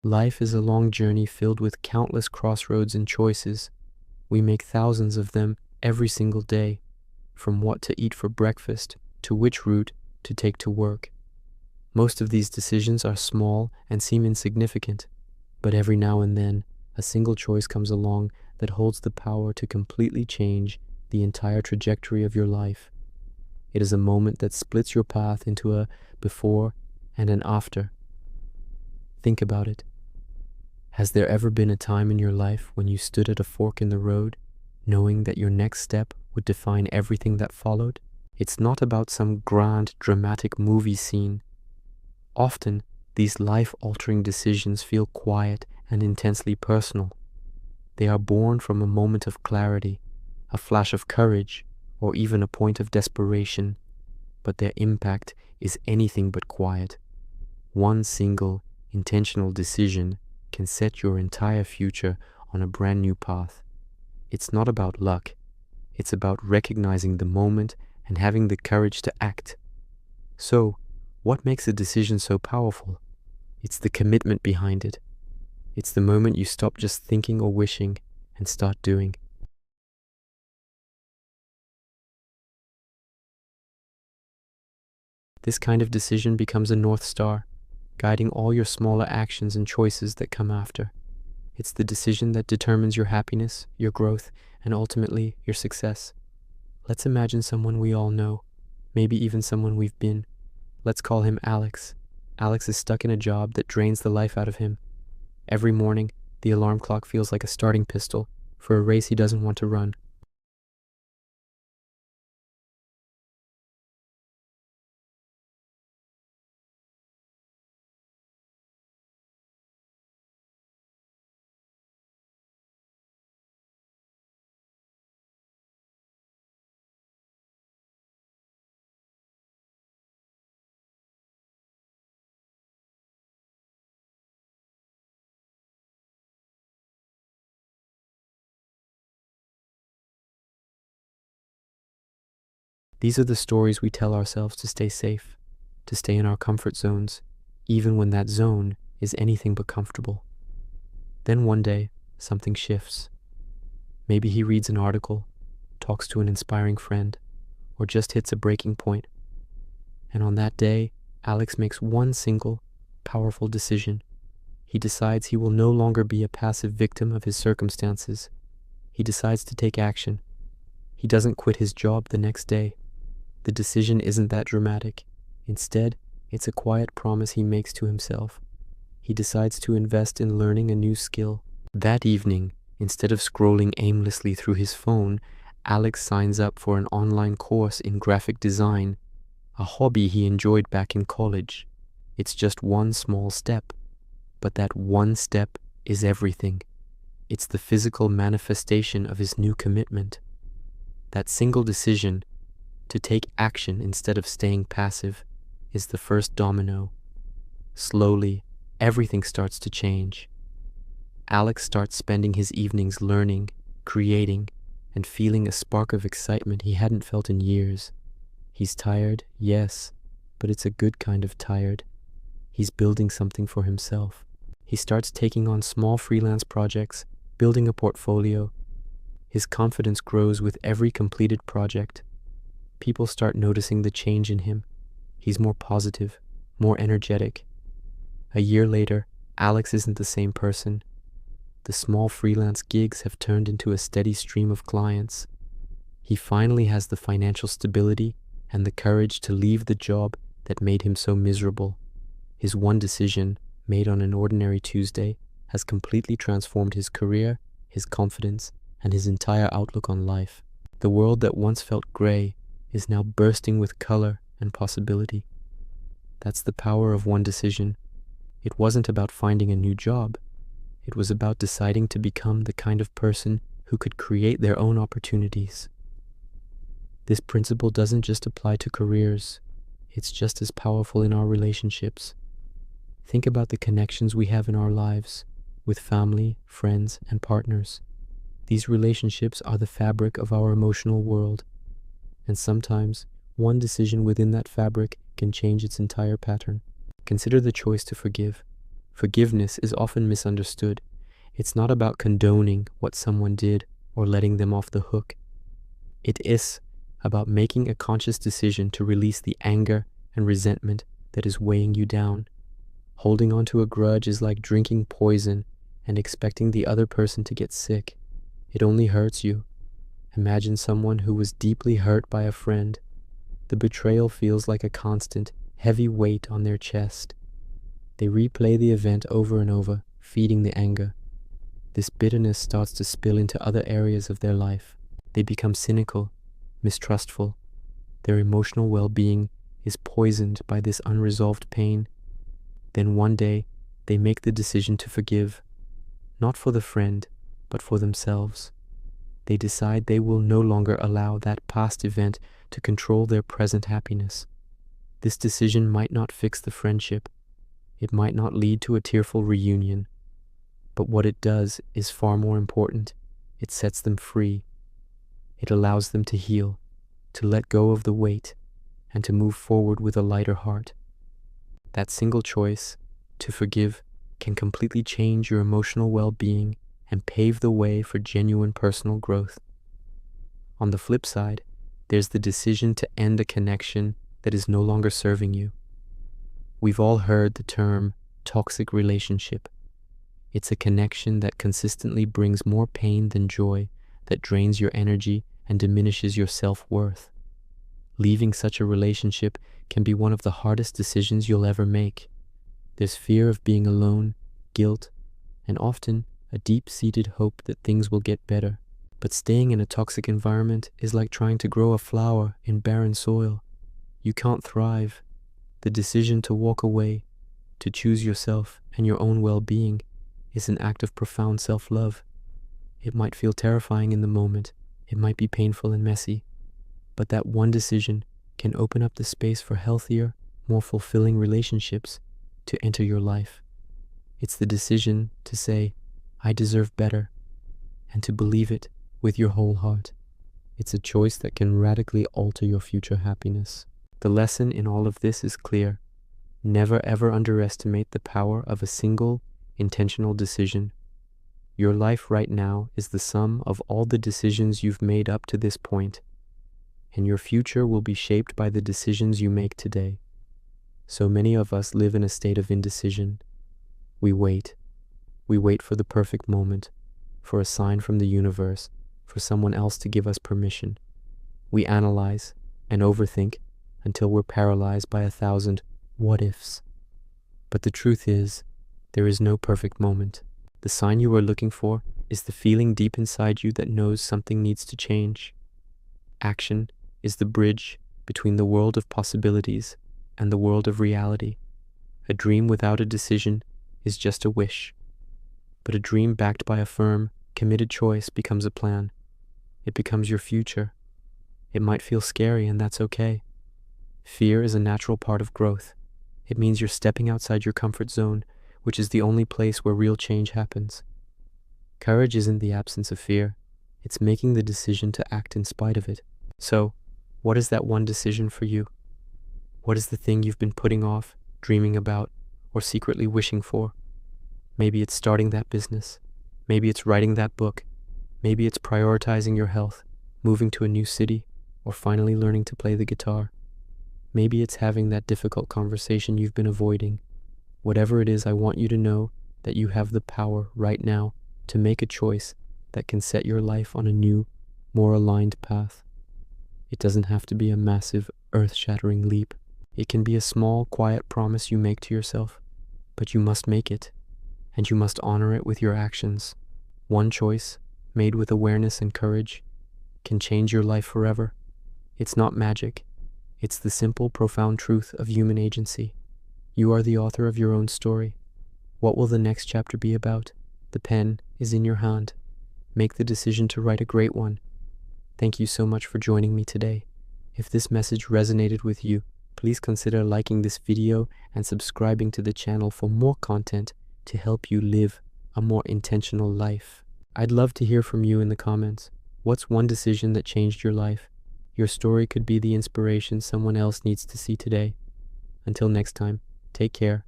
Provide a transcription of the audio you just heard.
Life is a long journey filled with countless crossroads and choices. We make thousands of them every single day, from what to eat for breakfast to which route to take to work. Most of these decisions are small and seem insignificant, but every now and then, a single choice comes along that holds the power to completely change the entire trajectory of your life. It is a moment that splits your path into a before and an after. Think about it. Has there ever been a time in your life when you stood at a fork in the road, knowing that your next step would define everything that followed? It's not about some grand, dramatic movie scene. Often, these life-altering decisions feel quiet and intensely personal. They are born from a moment of clarity, a flash of courage, or even a point of desperation, but their impact is anything but quiet. One single, intentional decision can set your entire future on a brand new path. It's not about luck. It's about recognizing the moment and having the courage to act. So, what makes a decision so powerful? It's the commitment behind it. It's the moment you stop just thinking or wishing and start doing. This kind of decision becomes a North Star, guiding all your smaller actions and choices that come after. It's the decision that determines your happiness, your growth, and ultimately your success. Let's imagine someone we all know, maybe even someone we've been. Let's call him Alex. Alex is stuck in a job that drains the life out of him. Every morning, the alarm clock feels like a starting pistol for a race he doesn't want to run. These are the stories we tell ourselves to stay safe, to stay in our comfort zones, even when that zone is anything but comfortable. Then one day, something shifts. Maybe he reads an article, talks to an inspiring friend, or just hits a breaking point. And on that day, Alex makes one single, powerful decision. He decides he will no longer be a passive victim of his circumstances. He decides to take action. He doesn't quit his job the next day. The decision isn't that dramatic. Instead, it's a quiet promise he makes to himself. He decides to invest in learning a new skill. That evening, instead of scrolling aimlessly through his phone, Alex signs up for an online course in graphic design, a hobby he enjoyed back in college. It's just one small step, but that one step is everything. It's the physical manifestation of his new commitment. That single decision, to take action instead of staying passive, is the first domino. Slowly, everything starts to change. Alex starts spending his evenings learning, creating, and feeling a spark of excitement he hadn't felt in years. He's tired, yes, but it's a good kind of tired. He's building something for himself. He starts taking on small freelance projects, building a portfolio. His confidence grows with every completed project. People start noticing the change in him. He's more positive, more energetic. A year later, Alex isn't the same person. The small freelance gigs have turned into a steady stream of clients. He finally has the financial stability and the courage to leave the job that made him so miserable. His one decision, made on an ordinary Tuesday, has completely transformed his career, his confidence, and his entire outlook on life. The world that once felt gray is now bursting with color and possibility. That's the power of one decision. It wasn't about finding a new job. It was about deciding to become the kind of person who could create their own opportunities. This principle doesn't just apply to careers. It's just as powerful in our relationships. Think about the connections we have in our lives, with family, friends, and partners. These relationships are the fabric of our emotional world. And sometimes, one decision within that fabric can change its entire pattern. Consider the choice to forgive. Forgiveness is often misunderstood. It's not about condoning what someone did or letting them off the hook. It is about making a conscious decision to release the anger and resentment that is weighing you down. Holding on to a grudge is like drinking poison and expecting the other person to get sick. It only hurts you. Imagine someone who was deeply hurt by a friend. The betrayal feels like a constant, heavy weight on their chest. They replay the event over and over, feeding the anger. This bitterness starts to spill into other areas of their life. They become cynical, mistrustful. Their emotional well-being is poisoned by this unresolved pain. Then one day, they make the decision to forgive, not for the friend, but for themselves. They decide they will no longer allow that past event to control their present happiness. This decision might not fix the friendship. It might not lead to a tearful reunion. But what it does is far more important. It sets them free. It allows them to heal, to let go of the weight, and to move forward with a lighter heart. That single choice, to forgive, can completely change your emotional well-being and pave the way for genuine personal growth. On the flip side, there's the decision to end a connection that is no longer serving you. We've all heard the term toxic relationship. It's a connection that consistently brings more pain than joy, that drains your energy and diminishes your self-worth. Leaving such a relationship can be one of the hardest decisions you'll ever make. There's fear of being alone, guilt, and often a deep-seated hope that things will get better. But staying in a toxic environment is like trying to grow a flower in barren soil. You can't thrive. The decision to walk away, to choose yourself and your own well-being, is an act of profound self-love. It might feel terrifying in the moment. It might be painful and messy. But that one decision can open up the space for healthier, more fulfilling relationships to enter your life. It's the decision to say, I deserve better, and to believe it with your whole heart. It's a choice that can radically alter your future happiness. The lesson in all of this is clear. Never ever underestimate the power of a single, intentional decision. Your life right now is the sum of all the decisions you've made up to this point, and your future will be shaped by the decisions you make today. So many of us live in a state of indecision. We wait. We wait for the perfect moment, for a sign from the universe, for someone else to give us permission. We analyze and overthink until we're paralyzed by 1,000 what-ifs. But the truth is, there is no perfect moment. The sign you are looking for is the feeling deep inside you that knows something needs to change. Action is the bridge between the world of possibilities and the world of reality. A dream without a decision is just a wish. But a dream backed by a firm, committed choice becomes a plan. It becomes your future. It might feel scary, and that's okay. Fear is a natural part of growth. It means you're stepping outside your comfort zone, which is the only place where real change happens. Courage isn't the absence of fear. It's making the decision to act in spite of it. So, what is that one decision for you? What is the thing you've been putting off, dreaming about, or secretly wishing for? Maybe it's starting that business. Maybe it's writing that book. Maybe it's prioritizing your health, moving to a new city, or finally learning to play the guitar. Maybe it's having that difficult conversation you've been avoiding. Whatever it is, I want you to know that you have the power right now to make a choice that can set your life on a new, more aligned path. It doesn't have to be a massive, earth-shattering leap. It can be a small, quiet promise you make to yourself, but you must make it, and you must honor it with your actions. One choice, made with awareness and courage, can change your life forever. It's not magic. It's the simple, profound truth of human agency. You are the author of your own story. What will the next chapter be about? The pen is in your hand. Make the decision to write a great one. Thank you so much for joining me today. If this message resonated with you, please consider liking this video and subscribing to the channel for more content to help you live a more intentional life. I'd love to hear from you in the comments. What's one decision that changed your life? Your story could be the inspiration someone else needs to see today. Until next time, take care